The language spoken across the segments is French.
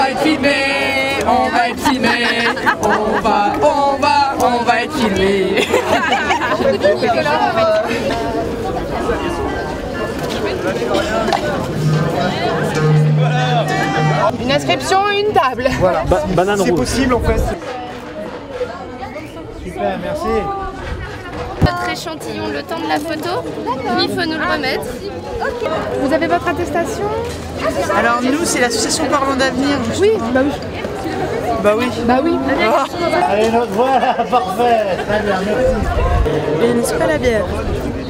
être filmé, on va être filmé, on va être filmé. Une inscription, une table. Voilà, banane rouge. C'est possible en fait. Super, merci. Notre échantillon, le temps de la photo, puis il faut nous le remettre. Vous avez votre attestation? Alors nous, c'est l'association Parlons d'Avenir. Oui, bah oui. Bah oui. Bah oui. Allez, voilà, parfait. Très bien, merci. Et n'est-ce pas la bière?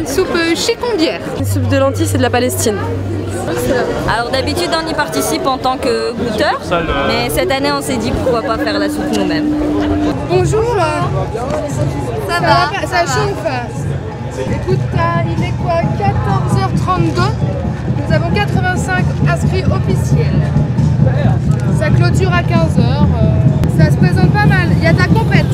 Soupe chicondière. Une soupe de lentilles, c'est de la Palestine. Alors d'habitude on y participe en tant que goûteur, mais cette année on s'est dit pourquoi pas faire la soupe nous-mêmes. Bonjour. Ça va, Ça chauffe. Écoute, il est quoi, 14h32. Nous avons 85 inscrits officiels. Ça clôture à 15h. Ça se présente pas mal. Il y a de la compète.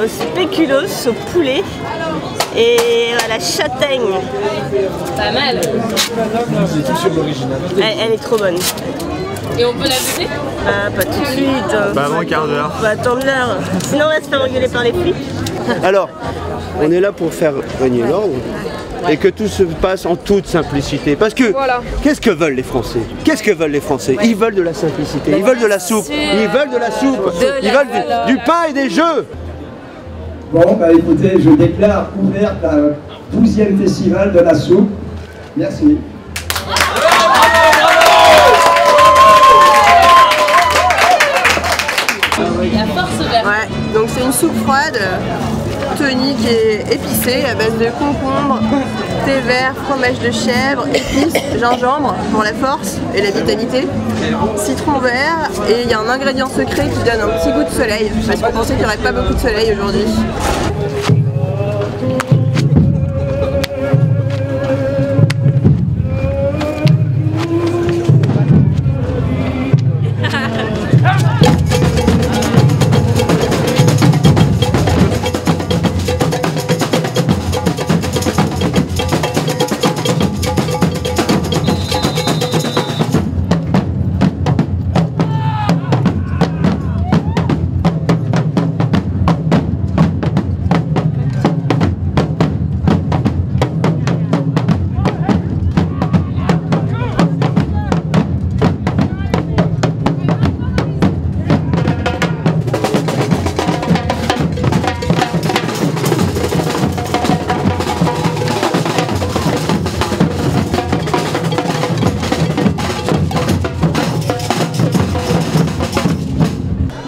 Spéculoos au poulet et à la châtaigne. Pas mal. Elle est trop bonne. Et on peut la goûter? Ah, pas tout de suite. Bah avant un quart d'heure. Faut attendre l'heure. Sinon on va se faire engueuler par les flics. Alors, on est là pour faire régner l'ordre et que tout se passe en toute simplicité. Parce que, qu'est-ce que veulent les Français? Qu'est-ce que veulent les Français? Ils veulent de la simplicité, ils veulent de la soupe, ils veulent de la soupe, ils veulent du pain et des jeux. Bon, bah écoutez, je déclare ouverte la 12e festival de la soupe. Merci. Ouais, donc c'est une soupe froide, tonique et épicée à base de concombre, thé vert, fromage de chèvre, épices, gingembre pour la force et la vitalité, citron vert et il y a un ingrédient secret qui donne un petit goût de soleil parce qu'on pensait qu'il n'y aurait pas beaucoup de soleil aujourd'hui.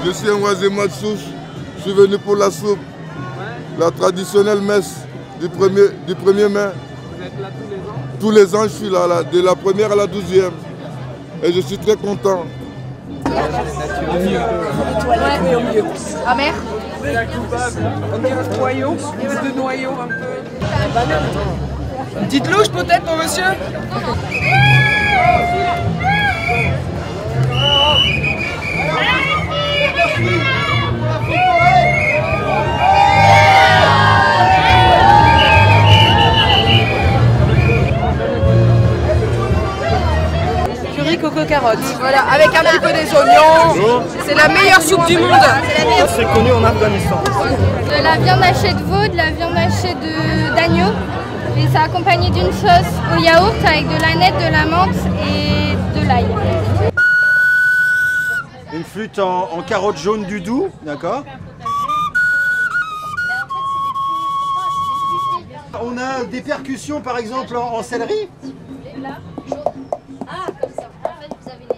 Je suis un Oisema de souche, je suis venu pour la soupe, la traditionnelle messe du 1er mai. Vous êtes là tous les ans? Tous les ans, je suis là, de la première à la 12e. Et je suis très content. Amer. On dirait noyau, il y a deux noyaux un peu. Une petite louche peut-être pour monsieur? Curry coco carotte. Voilà, avec un petit peu des oignons. C'est la meilleure soupe du monde. C'est connu en Afghanistan. De la viande hachée de veau, de la viande hachée d'agneau. Et ça accompagné d'une sauce au yaourt avec de la nette, de la menthe et de l'ail. Une flûte en carotte jaune du Doubs, d'accord. On a des percussions par exemple en céleri. Ah, comme ça. En fait, vous avez les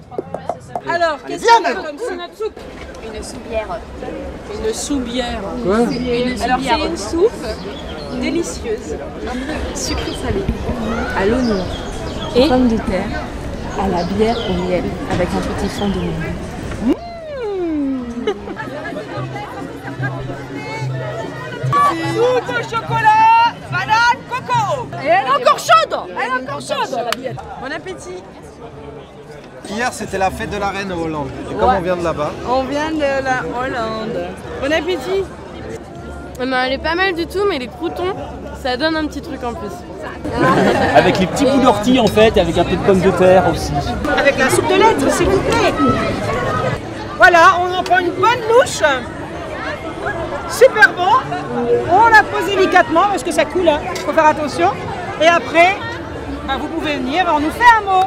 trois couleurs, c'est ça. Alors, qu'est-ce qu'on a comme notre soupe? Une soubière. Une soubière. Quoi? Alors c'est une soupe délicieuse, un peu sucré-salé, à l'oignon, et pommes de terre, à la bière au miel, avec un petit fond de miel. Soupe au chocolat, banane, coco. Et elle est encore chaude. Elle est encore chaude, la diète. Bon appétit. Hier, c'était la fête de la reine en Hollande. Et comme on vient de là-bas. On vient de la Hollande. Bon appétit. Elle est pas mal du tout, mais les croûtons, ça donne un petit truc en plus. Avec les petits bouts d'ortie en fait, avec un peu de pommes de terre aussi. Avec la soupe de lettres, s'il vous plaît. Voilà, on en prend une bonne louche. Super bon. On la pose délicatement parce que ça coule, hein. Faut faire attention. Et après, vous pouvez venir, on nous fait un mot.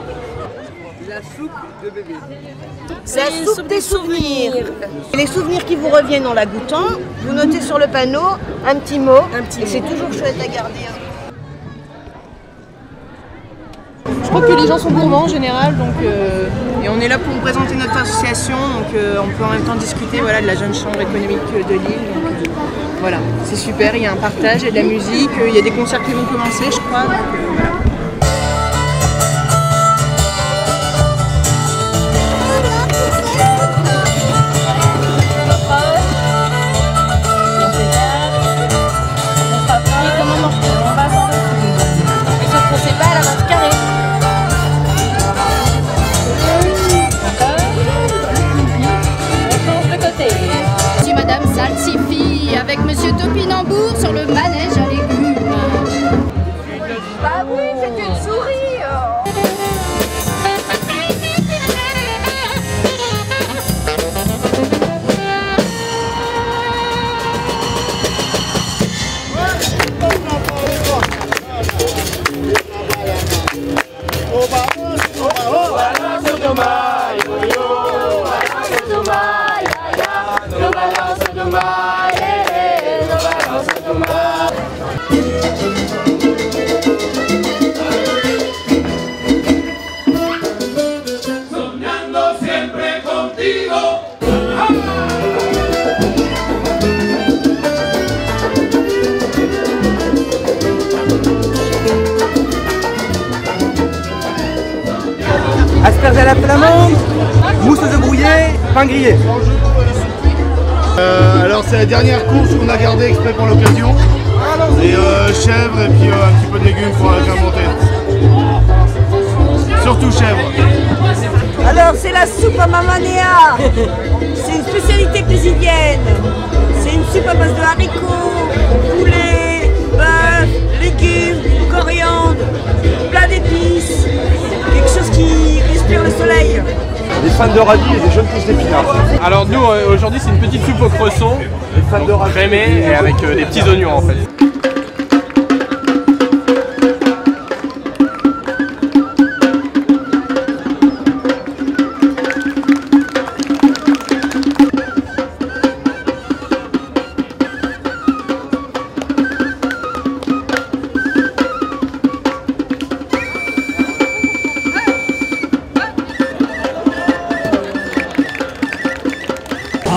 La soupe de bébé. C'est la soupe des souvenirs. Les souvenirs qui vous reviennent en la goûtant, vous notez sur le panneau un petit mot. Et c'est toujours chouette à garder. Je crois que les gens sont gourmands en général, donc, et on est là pour vous présenter notre association, donc on peut en même temps discuter voilà, de la jeune chambre économique de Lille. Donc, voilà, c'est super, il y a un partage, il y a de la musique, il y a des concerts qui vont commencer, je crois. Donc, voilà. Avec Monsieur Topinambour sur le manège à légumes. Bah oui, c'est une souris. Asperges à la flamande, mousse aux œufs brouillés, pain grillé. Alors c'est la dernière course qu'on a gardée exprès pour l'occasion. Et chèvre et puis un petit peu de légumes pour agrémenter. Surtout chèvre. Alors c'est la soupe à mamanea. C'est une spécialité brésilienne. C'est une soupe à base de haricots, poulet, bœuf, légumes, coriandre, plein d'épices. Quelque chose qui respire le soleil. Des fans de radis et des jeunes pousses d'épinards. Alors nous aujourd'hui c'est une petite soupe au cresson, crémée et avec des petits oignons en fait.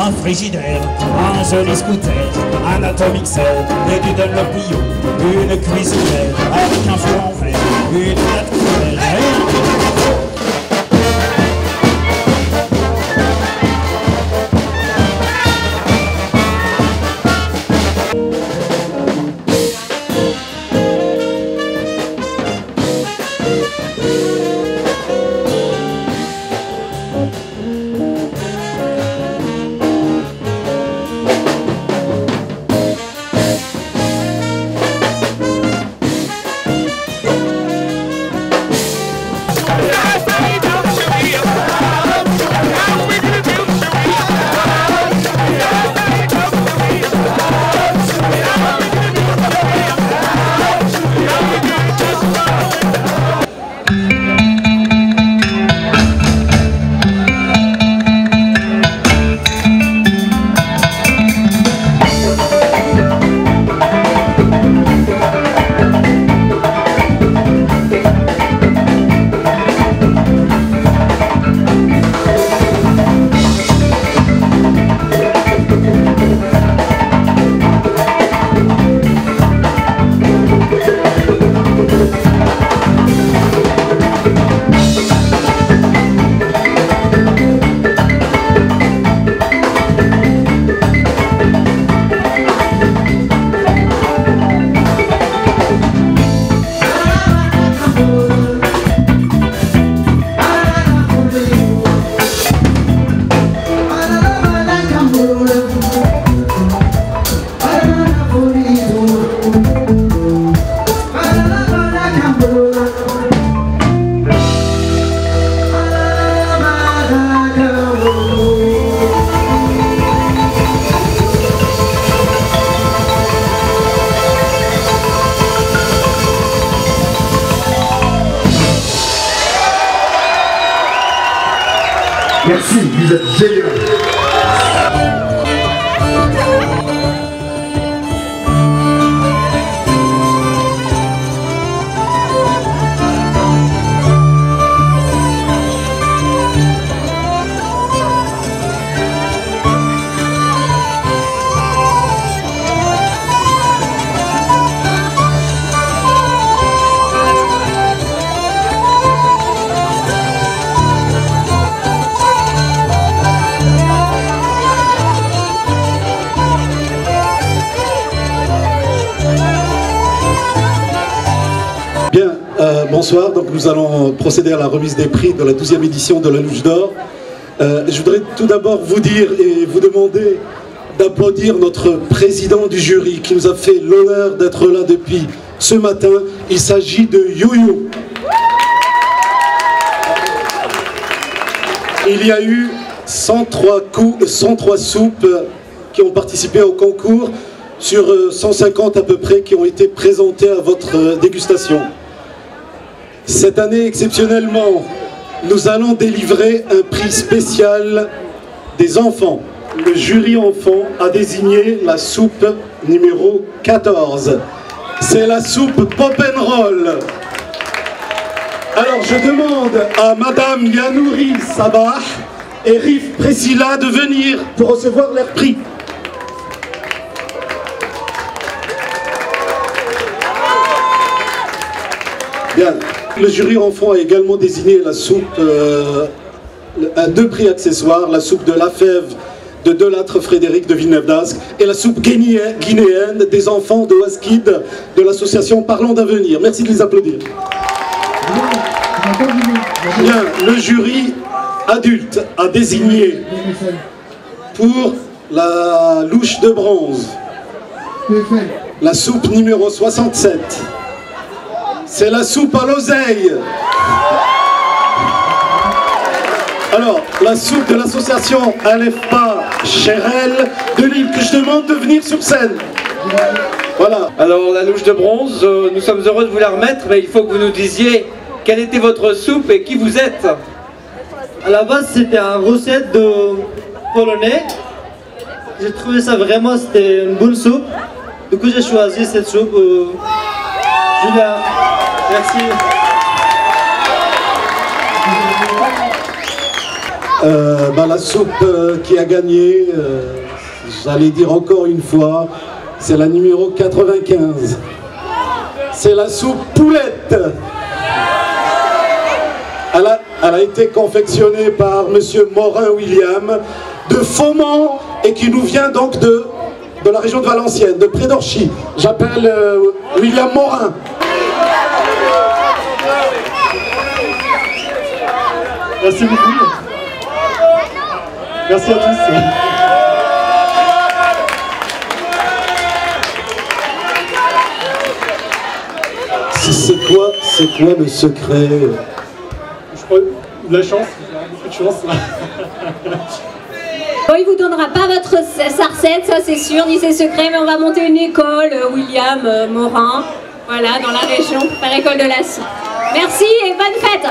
Un frigidaire, un joli scooter, un atomixer et du Dunlop Pio, une cuisinière avec un four en verre, une natte couverte et un... Merci, vous êtes génial. Bonsoir, donc nous allons procéder à la remise des prix de la 12e édition de la Louche d'Or. Je voudrais tout d'abord vous dire et vous demander d'applaudir notre président du jury qui nous a fait l'honneur d'être là depuis ce matin. Il s'agit de Youyou. Il y a eu 103 soupes qui ont participé au concours sur 150 à peu près qui ont été présentées à votre dégustation. Cette année, exceptionnellement, nous allons délivrer un prix spécial des enfants. Le jury enfant a désigné la soupe numéro 14. C'est la soupe Pop & Roll. Alors je demande à Madame Yanouri Sabah et Rif Priscilla de venir pour recevoir leur prix. Bien. Le jury enfant a également désigné la soupe, deux prix accessoires, la soupe de la fève de Delattre Frédéric de Villeneuve d'Ascq et la soupe guinéenne des enfants de Waskid de l'association Parlons d'Avenir. Merci de les applaudir. Bien, le jury adulte a désigné pour la louche de bronze la soupe numéro 67. C'est la soupe à l'oseille. Alors, la soupe de l'association Alefpa Cherel de Lille, que je demande de venir sur scène. Voilà. Alors, la louche de bronze, nous sommes heureux de vous la remettre, mais il faut que vous nous disiez quelle était votre soupe et qui vous êtes. À la base, c'était une recette de polonais. J'ai trouvé ça vraiment, c'était une bonne soupe. Du coup, j'ai choisi cette soupe. Julia, merci. La soupe qui a gagné, j'allais dire encore une fois, c'est la numéro 95. C'est la soupe poulette. Elle a été confectionnée par monsieur Morin William de Faument et qui nous vient donc de la région de Valenciennes, de près d'Orchy. J'appelle William Morin. Merci beaucoup. Merci à tous. C'est quoi le secret? Je crois de la chance, beaucoup de chance. Bon, il vous donnera pas votre sarcette, ça c'est sûr, ni ses secrets, mais on va monter une école, William Morin, voilà, dans la région, pour faire l'école de la soupe. Merci et bonne fête.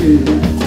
Hey.